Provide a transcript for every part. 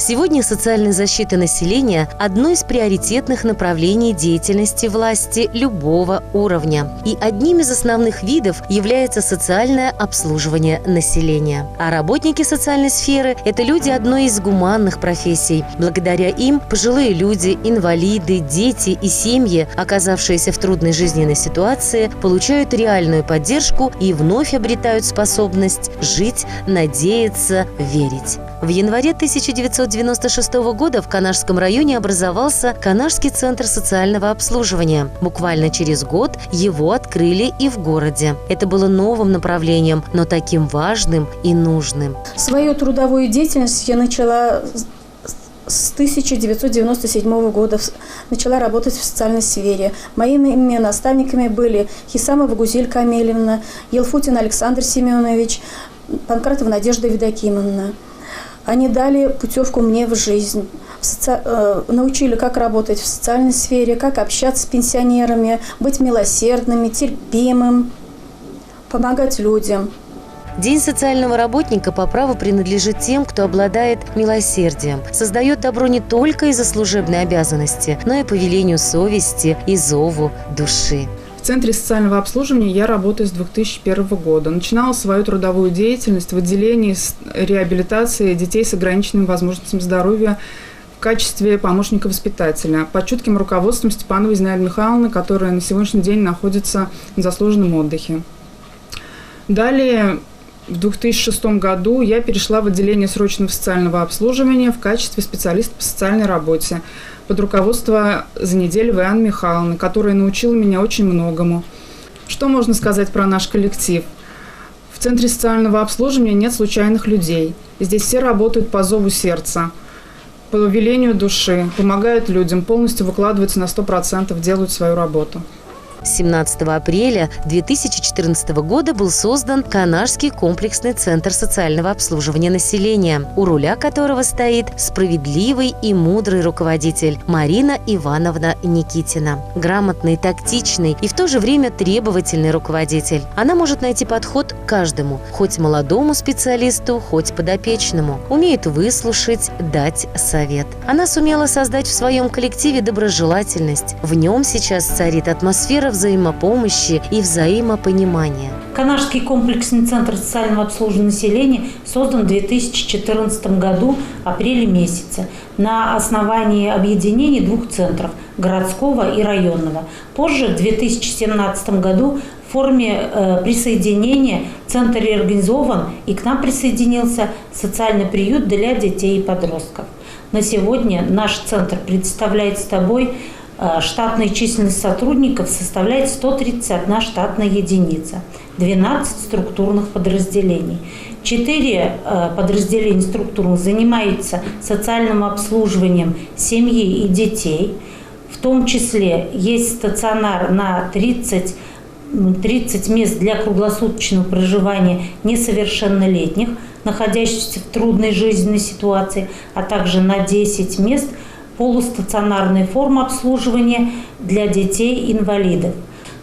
Сегодня социальная защита населения – одно из приоритетных направлений деятельности власти любого уровня. И одним из основных видов является социальное обслуживание населения. А работники социальной сферы – это люди одной из гуманных профессий. Благодаря им пожилые люди, инвалиды, дети и семьи, оказавшиеся в трудной жизненной ситуации, получают реальную поддержку и вновь обретают способность жить, надеяться, верить. В январе 1996 года в Канашском районе образовался Канашский центр социального обслуживания. Буквально через год его открыли и в городе. Это было новым направлением, но таким важным и нужным. Свою трудовую деятельность я начала с 1997 года. Начала работать в социальной сфере. Моими наставниками были Хисамова Гузель Камелевна, Елфутин Александр Семенович, Панкратова Надежда Евдокимовна. Они дали путевку мне в жизнь, научили, как работать в социальной сфере, как общаться с пенсионерами, быть милосердными, терпимым, помогать людям. День социального работника по праву принадлежит тем, кто обладает милосердием, создает добро не только из-за служебной обязанности, но и по велению совести и зову души. В Центре социального обслуживания я работаю с 2001 года. Начинала свою трудовую деятельность в отделении реабилитации детей с ограниченными возможностями здоровья в качестве помощника-воспитателя под чутким руководством Степановой Зинаиды Михайловны, которая на сегодняшний день находится на заслуженном отдыхе. Далее, в 2006 году я перешла в отделение срочного социального обслуживания в качестве специалиста по социальной работе под руководством Занеделевой Анны Михайловны, которая научила меня очень многому. Что можно сказать про наш коллектив? В Центре социального обслуживания нет случайных людей. Здесь все работают по зову сердца, по велению души, помогают людям, полностью выкладываются на 100%, делают свою работу. 17 апреля 2014 года был создан Канашский комплексный центр социального обслуживания населения, у руля которого стоит справедливый и мудрый руководитель Марина Ивановна Никитина. Грамотный, тактичный и в то же время требовательный руководитель. Она может найти подход к каждому, хоть молодому специалисту, хоть подопечному. Умеет выслушать, дать совет. Она сумела создать в своем коллективе доброжелательность. В нем сейчас царит атмосфера взаимопомощи и взаимопонимания. Канашский комплексный центр социального обслуживания населения создан в 2014 году, апреле месяце, на основании объединения двух центров – городского и районного. Позже, в 2017 году, в форме присоединения центр реорганизован, и к нам присоединился социальный приют для детей и подростков. На сегодня наш центр представляет собой штатная численность сотрудников составляет 131 штатная единица, 12 структурных подразделений. 4 подразделения структурных занимаются социальным обслуживанием семьи и детей. В том числе есть стационар на 30 мест для круглосуточного проживания несовершеннолетних, находящихся в трудной жизненной ситуации, а также на 10 мест полустационарной формы обслуживания для детей-инвалидов.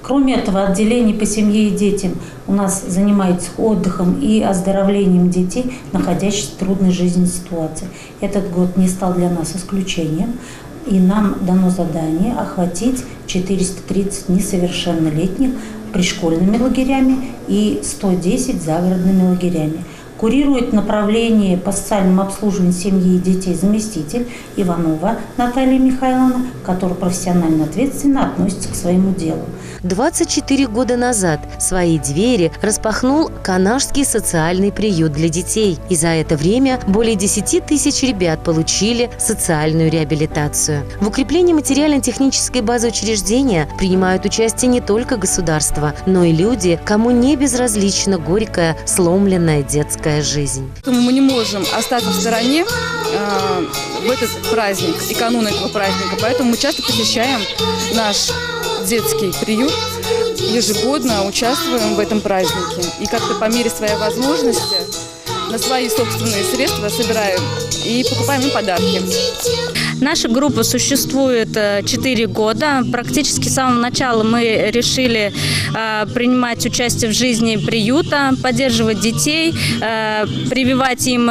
Кроме этого, отделение по семье и детям у нас занимается отдыхом и оздоровлением детей, находящихся в трудной жизненной ситуации. Этот год не стал для нас исключением, и нам дано задание охватить 430 несовершеннолетних пришкольными лагерями и 110 загородными лагерями. Курирует направление по социальному обслуживанию семьи и детей заместитель Иванова Наталья Михайловна, которая профессионально ответственно относится к своему делу. 24 года назад свои двери распахнул Канашский социальный приют для детей. И за это время более 10 тысяч ребят получили социальную реабилитацию. В укреплении материально-технической базы учреждения принимают участие не только государство, но и люди, кому не безразлична горькая, сломленная детская жизнь. Мы не можем остаться в стороне в этот праздник и канун этого праздника, поэтому мы часто посещаем наш детский приют, ежегодно участвуем в этом празднике и как-то по мере своей возможности на свои собственные средства собираем и покупаем им подарки. Наша группа существует 4 года. Практически с самого начала мы решили принимать участие в жизни приюта, поддерживать детей, прививать им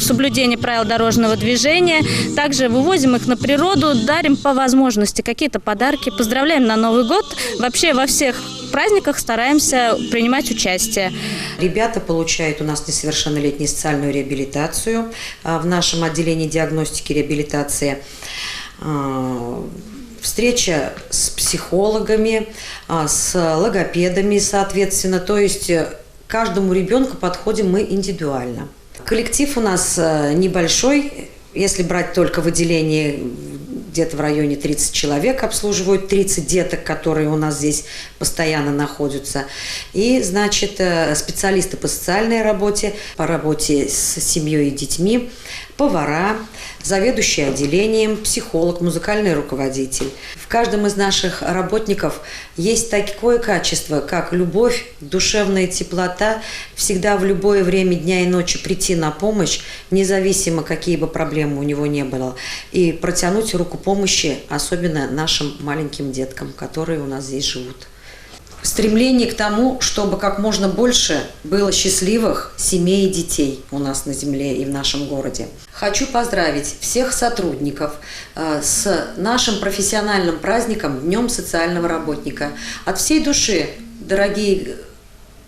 соблюдение правил дорожного движения. Также вывозим их на природу, дарим по возможности какие-то подарки, поздравляем на Новый год. Вообще во всех праздниках стараемся принимать участие. Ребята получают у нас несовершеннолетнюю социальную реабилитацию в нашем отделении диагностики и реабилитации. Встреча с психологами, с логопедами, соответственно. То есть каждому ребенку подходим мы индивидуально. Коллектив у нас небольшой. Если брать только в отделении, где-то в районе 30 человек обслуживают, 30 деток, которые у нас здесь постоянно находятся. И, значит, специалисты по социальной работе, по работе с семьей и детьми, повара, заведующий отделением, психолог, музыкальный руководитель. В каждом из наших работников есть такое качество, как любовь, душевная теплота, всегда в любое время дня и ночи прийти на помощь, независимо, какие бы проблемы у него не было, и протянуть руку помощи, особенно нашим маленьким деткам, которые у нас здесь живут. Стремление к тому, чтобы как можно больше было счастливых семей и детей у нас на земле и в нашем городе. Хочу поздравить всех сотрудников с нашим профессиональным праздником Днем социального работника. От всей души, дорогие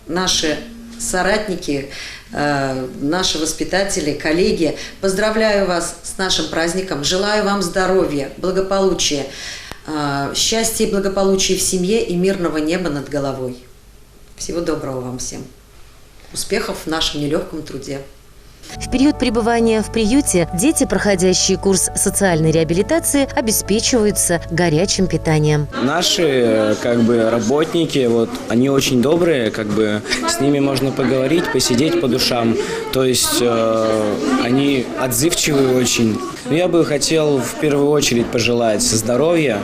наши соратники, наши воспитатели, коллеги, поздравляю вас с нашим праздником, желаю вам здоровья, благополучия, счастья и благополучия в семье и мирного неба над головой. Всего доброго вам всем. Успехов в нашем нелегком труде. В период пребывания в приюте дети, проходящие курс социальной реабилитации, обеспечиваются горячим питанием. Наши работники, они очень добрые, с ними можно поговорить, посидеть по душам. То есть они отзывчивые очень. Я бы хотел в первую очередь пожелать здоровья,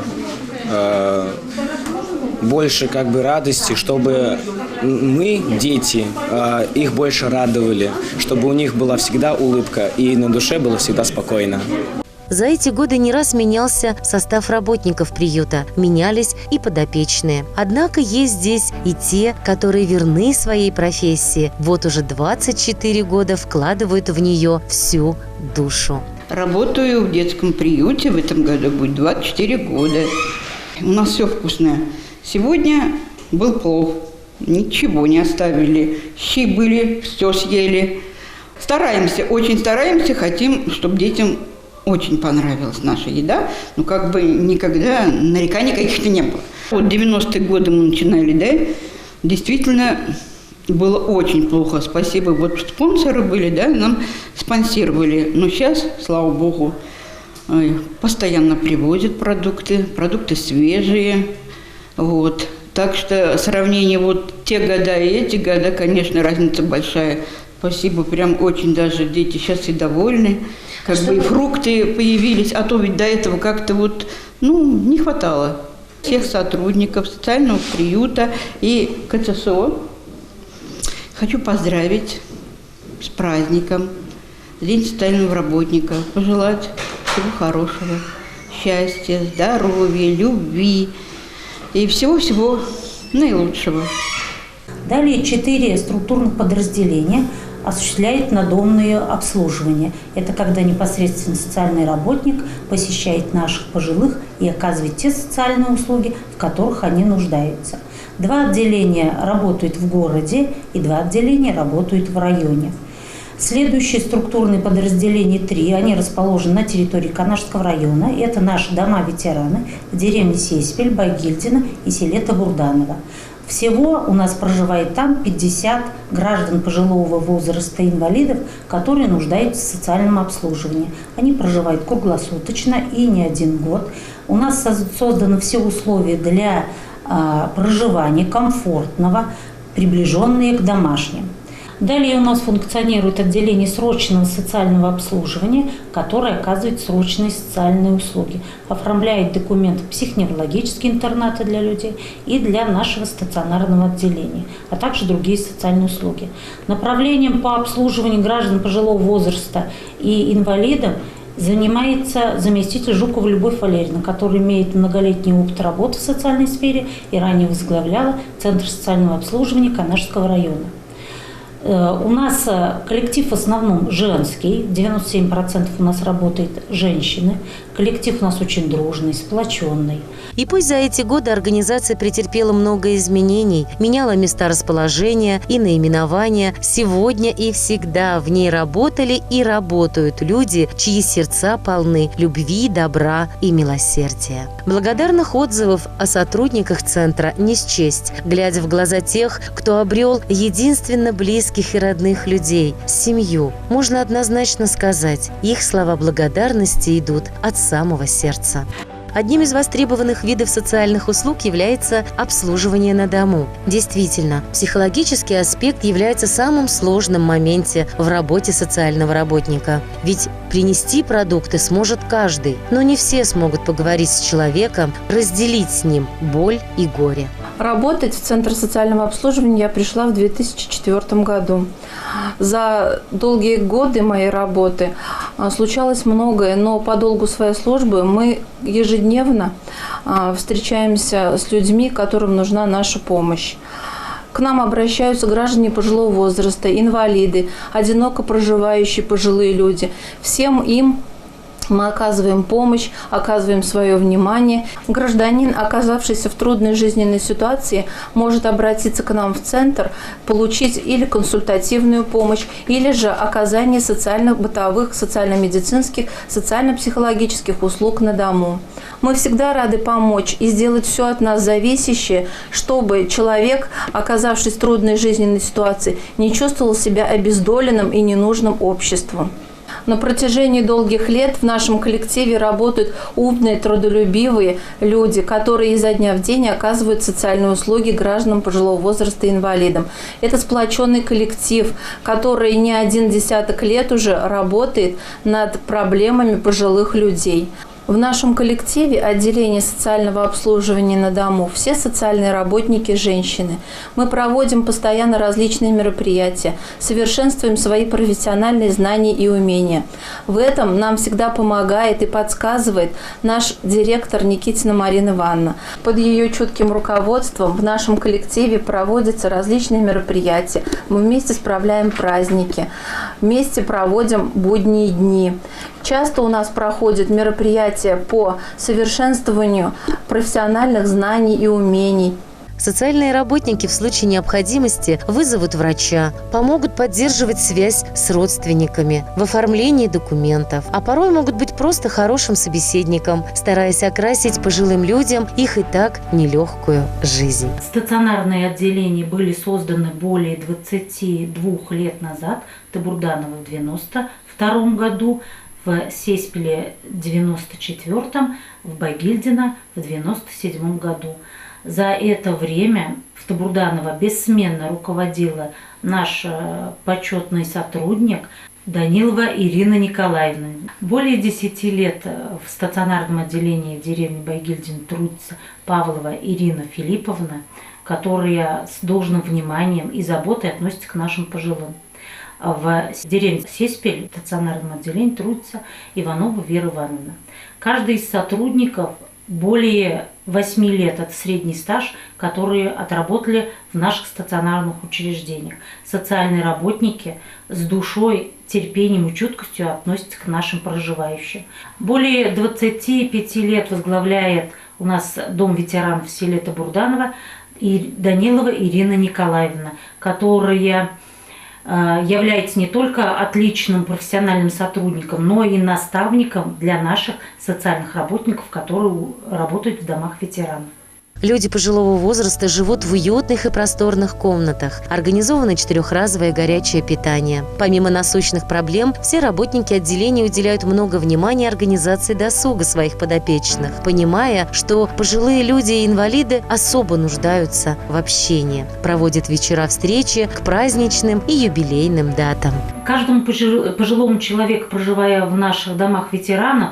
больше радости, чтобы мы, дети, их больше радовали, чтобы у них была всегда улыбка и на душе было всегда спокойно. За эти годы не раз менялся состав работников приюта, менялись и подопечные. Однако есть здесь и те, которые верны своей профессии. Вот уже 24 года вкладывают в нее всю душу. Работаю в детском приюте, в этом году будет 24 года. У нас все вкусное. Сегодня был плов, ничего не оставили, щи были, все съели. Стараемся, очень стараемся, хотим, чтобы детям очень понравилась наша еда, но никогда нареканий каких-то не было. 90-е годы мы начинали, действительно было очень плохо, спасибо, спонсоры были, нам спонсировали, но сейчас, слава богу, постоянно привозят продукты свежие. Так что сравнение те года и эти года, конечно, разница большая. Спасибо, прям очень даже дети сейчас и довольны. И фрукты появились, а то ведь до этого не хватало. Всех сотрудников социального приюта и КЦСО хочу поздравить с праздником, День социального работника, пожелать всего хорошего, счастья, здоровья, любви и всего-всего наилучшего. Далее 4 структурных подразделения осуществляет надомное обслуживание. Это когда непосредственно социальный работник посещает наших пожилых и оказывает те социальные услуги, в которых они нуждаются. 2 отделения работают в городе и 2 отделения работают в районе. Следующие структурные подразделения 3, они расположены на территории Канашского района. Это наши дома-ветераны в деревне Сеспель, Байгильдино и селе Табурданово. Всего у нас проживает там 50 граждан пожилого возраста, инвалидов, которые нуждаются в социальном обслуживании. Они проживают круглосуточно и не 1 год. У нас созданы все условия для проживания комфортного, приближенные к домашним. Далее у нас функционирует отделение срочного социального обслуживания, которое оказывает срочные социальные услуги, оформляет документы психоневрологические интернаты для людей и для нашего стационарного отделения, а также другие социальные услуги. Направлением по обслуживанию граждан пожилого возраста и инвалидам занимается заместитель Жукова Любовь Валерьевна, которая имеет многолетний опыт работы в социальной сфере и ранее возглавляла Центр социального обслуживания Канашского района. У нас коллектив в основном женский, 97% у нас работает женщины. Коллектив у нас очень дружный, сплоченный. И пусть за эти годы организация претерпела много изменений, меняла места расположения и наименования, сегодня и всегда в ней работали и работают люди, чьи сердца полны любви, добра и милосердия. Благодарных отзывов о сотрудниках центра не счесть, глядя в глаза тех, кто обрел единственно близких и родных людей, семью. Можно однозначно сказать, их слова благодарности идут от самого сердца. Одним из востребованных видов социальных услуг является обслуживание на дому. Действительно, психологический аспект является самым сложным в моменте в работе социального работника. Ведь принести продукты сможет каждый, но не все смогут поговорить с человеком, разделить с ним боль и горе. Работать в Центр социального обслуживания я пришла в 2004 году. За долгие годы моей работы случалось многое, но по долгу своей службы мы ежедневно встречаемся с людьми, которым нужна наша помощь. К нам обращаются граждане пожилого возраста, инвалиды, одиноко проживающие пожилые люди. Всем им мы оказываем помощь, оказываем свое внимание. Гражданин, оказавшийся в трудной жизненной ситуации, может обратиться к нам в центр, получить или консультативную помощь, или же оказание социально-бытовых, социально-медицинских, социально-психологических услуг на дому. Мы всегда рады помочь и сделать все от нас зависящее, чтобы человек, оказавшись в трудной жизненной ситуации, не чувствовал себя обездоленным и ненужным обществу. На протяжении долгих лет в нашем коллективе работают умные, трудолюбивые люди, которые изо дня в день оказывают социальные услуги гражданам пожилого возраста и инвалидам. Это сплоченный коллектив, который не один десяток лет уже работает над проблемами пожилых людей. В нашем коллективе отделение социального обслуживания на дому все социальные работники – женщины. Мы проводим постоянно различные мероприятия, совершенствуем свои профессиональные знания и умения. В этом нам всегда помогает и подсказывает наш директор Никитина Марина Ивановна. Под ее чутким руководством в нашем коллективе проводятся различные мероприятия. Мы вместе справляем праздники, вместе проводим будние дни. Часто у нас проходят мероприятия по совершенствованию профессиональных знаний и умений. Социальные работники в случае необходимости вызовут врача, помогут поддерживать связь с родственниками в оформлении документов, а порой могут быть просто хорошим собеседником, стараясь окрасить пожилым людям их и так нелегкую жизнь. Стационарные отделения были созданы более 22 лет назад, Табурданова в 1992 году, в Сеспеле в 1994, в Байгильдино в 1997 году. За это время в Табурданово бессменно руководила наш почетный сотрудник Данилова Ирина Николаевна. Более 10 лет в стационарном отделении в деревне Байгильдин трудится Павлова Ирина Филипповна, которая с должным вниманием и заботой относится к нашим пожилым. В деревне Сеспель, в стационарном отделении, трудится Иванова Вера Ивановна. Каждый из сотрудников более 8 лет, это средний стаж, которые отработали в наших стационарных учреждениях. Социальные работники с душой, терпением и чуткостью относятся к нашим проживающим. Более 25 лет возглавляет у нас Дом ветеранов в селе Табурданово и Данилова Ирина Николаевна, которая является не только отличным профессиональным сотрудником, но и наставником для наших социальных работников, которые работают в домах ветеранов. Люди пожилого возраста живут в уютных и просторных комнатах. Организовано 4-разовое горячее питание. Помимо насущных проблем, все работники отделения уделяют много внимания организации досуга своих подопечных, понимая, что пожилые люди и инвалиды особо нуждаются в общении. Проводят вечера встречи к праздничным и юбилейным датам. Каждому пожилому человеку, проживая в наших домах ветеранов,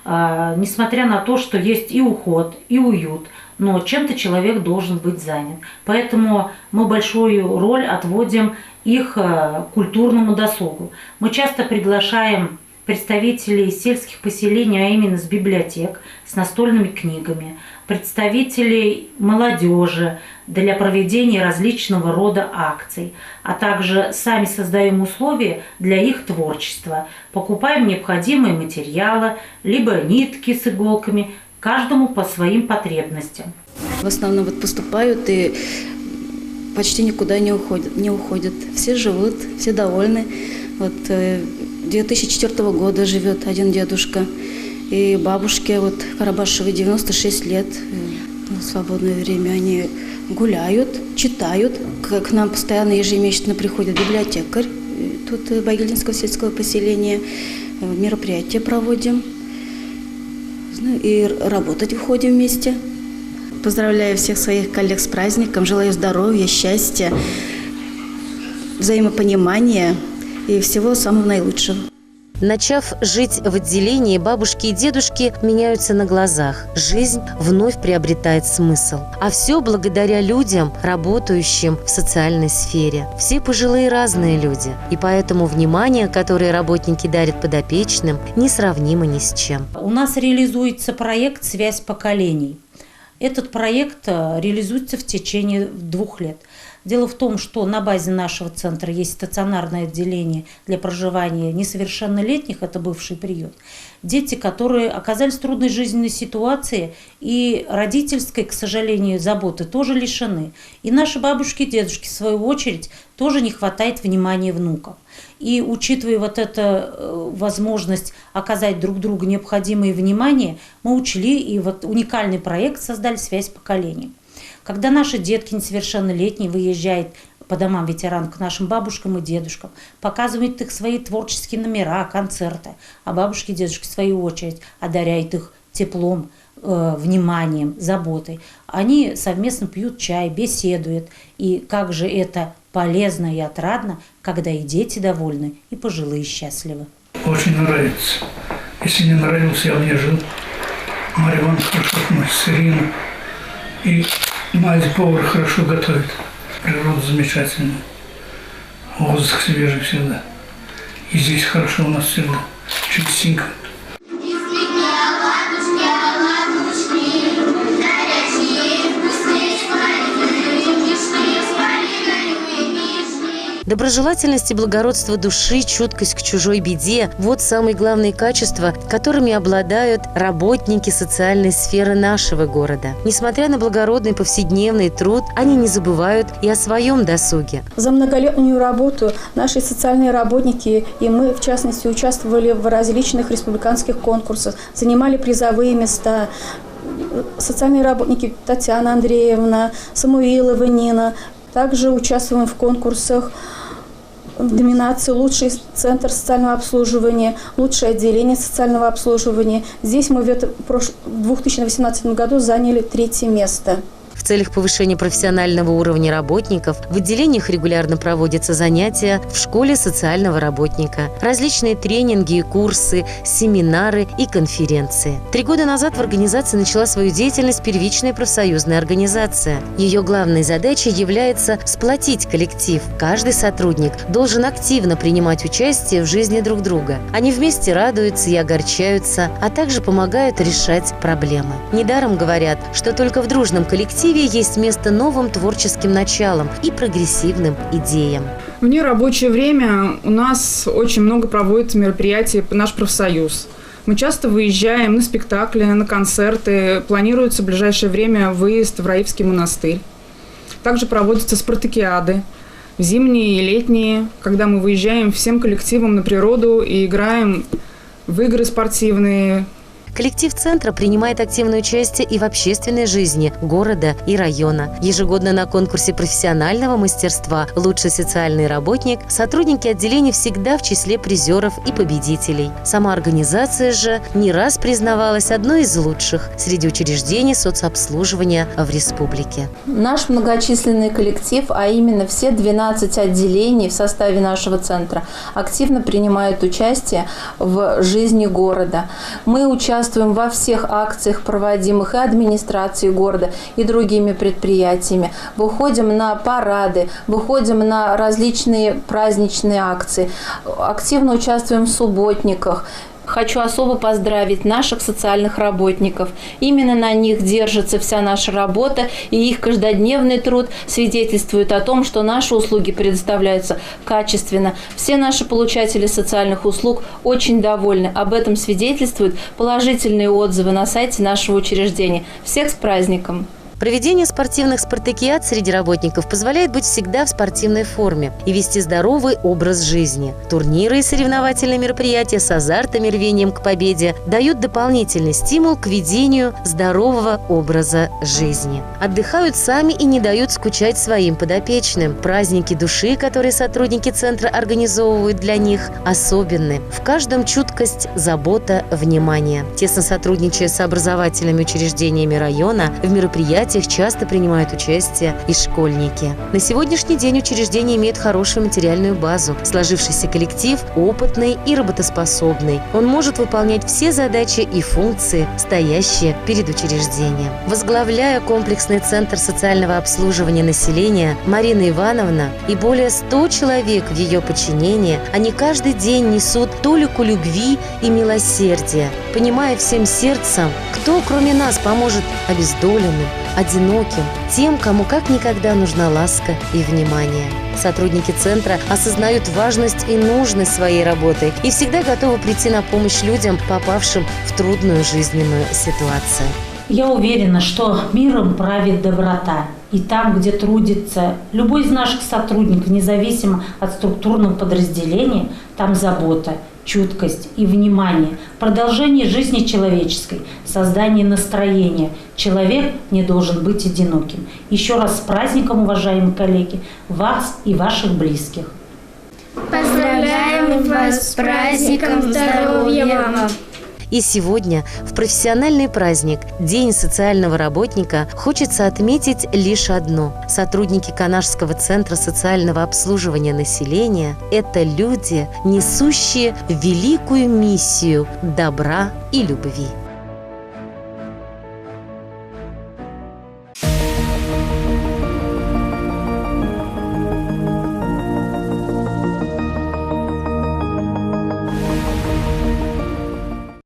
несмотря на то, что есть и уход, и уют, но чем-то человек должен быть занят. Поэтому мы большую роль отводим их к культурному досугу. Мы часто приглашаем представителей сельских поселений, а именно с библиотек, с настольными книгами, представителей молодежи для проведения различного рода акций, а также сами создаем условия для их творчества, покупаем необходимые материалы, либо нитки с иголками, каждому по своим потребностям. В основном поступают и почти никуда не уходят. Все живут, все довольны. 2004 года живет один дедушка. И бабушке Карабашевой 96 лет. В свободное время они гуляют, читают. К нам постоянно ежемесячно приходит библиотекарь. Тут Багильдинского сельского поселения. Мероприятия проводим. И работать уходим вместе. Поздравляю всех своих коллег с праздником. Желаю здоровья, счастья, взаимопонимания и всего самого наилучшего. Начав жить в отделении, бабушки и дедушки меняются на глазах. Жизнь вновь приобретает смысл. А все благодаря людям, работающим в социальной сфере. Все пожилые разные люди. И поэтому внимание, которое работники дарят подопечным, несравнимо ни с чем. У нас реализуется проект «Связь поколений». Этот проект реализуется в течение 2 лет. Дело в том, что на базе нашего центра есть стационарное отделение для проживания несовершеннолетних, это бывший приют. Дети, которые оказались в трудной жизненной ситуации и родительской, к сожалению, заботы тоже лишены. И наши бабушки и дедушки, в свою очередь, тоже не хватает внимания внуков. И учитывая эту возможность оказать друг другу необходимое внимание, мы учли и уникальный проект создали «Связь поколений». Когда наши детки несовершеннолетние выезжают по домам ветеран к нашим бабушкам и дедушкам, показывают их свои творческие номера, концерты, а бабушки и дедушки, в свою очередь, одаряют их теплом, вниманием, заботой. Они совместно пьют чай, беседуют. И как же это полезно и отрадно, когда и дети довольны, и пожилые счастливы. Очень нравится. Если не нравился, я не жил. Марья Ивановна хорошо относится, Ирина. И мать-повар хорошо готовит. Природа замечательная. Воздух свежий всегда. И здесь хорошо у нас всегда. Чистенько. Доброжелательность и благородство души, чуткость к чужой беде – вот самые главные качества, которыми обладают работники социальной сферы нашего города. Несмотря на благородный повседневный труд, они не забывают и о своем досуге. За многолетнюю работу наши социальные работники и мы, в частности, участвовали в различных республиканских конкурсах, занимали призовые места. Социальные работники Татьяна Андреевна, Самуилова Нина. Также участвуем в конкурсах в номинации «Лучший центр социального обслуживания», «Лучшее отделение социального обслуживания». Здесь мы в 2018 году заняли 3-е место. В целях повышения профессионального уровня работников в отделениях регулярно проводятся занятия в школе социального работника, различные тренинги и курсы, семинары и конференции. 3 года назад в организации начала свою деятельность первичная профсоюзная организация. Ее главной задачей является сплотить коллектив. Каждый сотрудник должен активно принимать участие в жизни друг друга. Они вместе радуются и огорчаются, а также помогают решать проблемы. Недаром говорят, что только в дружном коллективе есть место новым творческим началам и прогрессивным идеям. В нерабочее время у нас очень много проводится мероприятий наш профсоюз. Мы часто выезжаем на спектакли, на концерты. Планируется в ближайшее время выезд в Раифский монастырь. Также проводятся спартакиады, зимние и летние, когда мы выезжаем всем коллективом на природу и играем в игры спортивные. Коллектив центра принимает активное участие и в общественной жизни города и района. Ежегодно на конкурсе профессионального мастерства «Лучший социальный работник» сотрудники отделения всегда в числе призеров и победителей. Сама организация же не раз признавалась одной из лучших среди учреждений соцобслуживания в республике. Наш многочисленный коллектив, а именно все 12 отделений в составе нашего центра, активно принимают участие в жизни города. Мы участвуем во всех акциях, проводимых и администрацией города, и другими предприятиями. Выходим на парады, выходим на различные праздничные акции, активно участвуем в субботниках. Хочу особо поздравить наших социальных работников. Именно на них держится вся наша работа, и их каждодневный труд свидетельствует о том, что наши услуги предоставляются качественно. Все наши получатели социальных услуг очень довольны. Об этом свидетельствуют положительные отзывы на сайте нашего учреждения. Всех с праздником! Проведение спортивных спартакиад среди работников позволяет быть всегда в спортивной форме и вести здоровый образ жизни. Турниры и соревновательные мероприятия с азартом и рвением к победе дают дополнительный стимул к ведению здорового образа жизни. Отдыхают сами и не дают скучать своим подопечным. Праздники души, которые сотрудники центра организовывают для них, особенны. В каждом чуткость, забота, внимание. Тесно сотрудничая с образовательными учреждениями района, в мероприятиях часто принимают участие и школьники. На сегодняшний день учреждение имеет хорошую материальную базу. Сложившийся коллектив опытный и работоспособный. Он может выполнять все задачи и функции, стоящие перед учреждением. Возглавляя комплексный центр социального обслуживания населения, Марина Ивановна и более 100 человек в ее подчинении, они каждый день несут толику любви и милосердия, понимая всем сердцем, кто кроме нас поможет обездоленным, одиноким, тем, кому как никогда нужна ласка и внимание. Сотрудники центра осознают важность и нужность своей работы и всегда готовы прийти на помощь людям, попавшим в трудную жизненную ситуацию. Я уверена, что миром правит доброта. И там, где трудится любой из наших сотрудников, независимо от структурного подразделения, там забота, чуткость и внимание, продолжение жизни человеческой, создание настроения. Человек не должен быть одиноким. Еще раз с праздником, уважаемые коллеги, вас и ваших близких. Поздравляем вас с праздником, здоровья вам! И сегодня, в профессиональный праздник, День социального работника, хочется отметить лишь одно. Сотрудники Канашского центра социального обслуживания населения – это люди, несущие великую миссию добра и любви.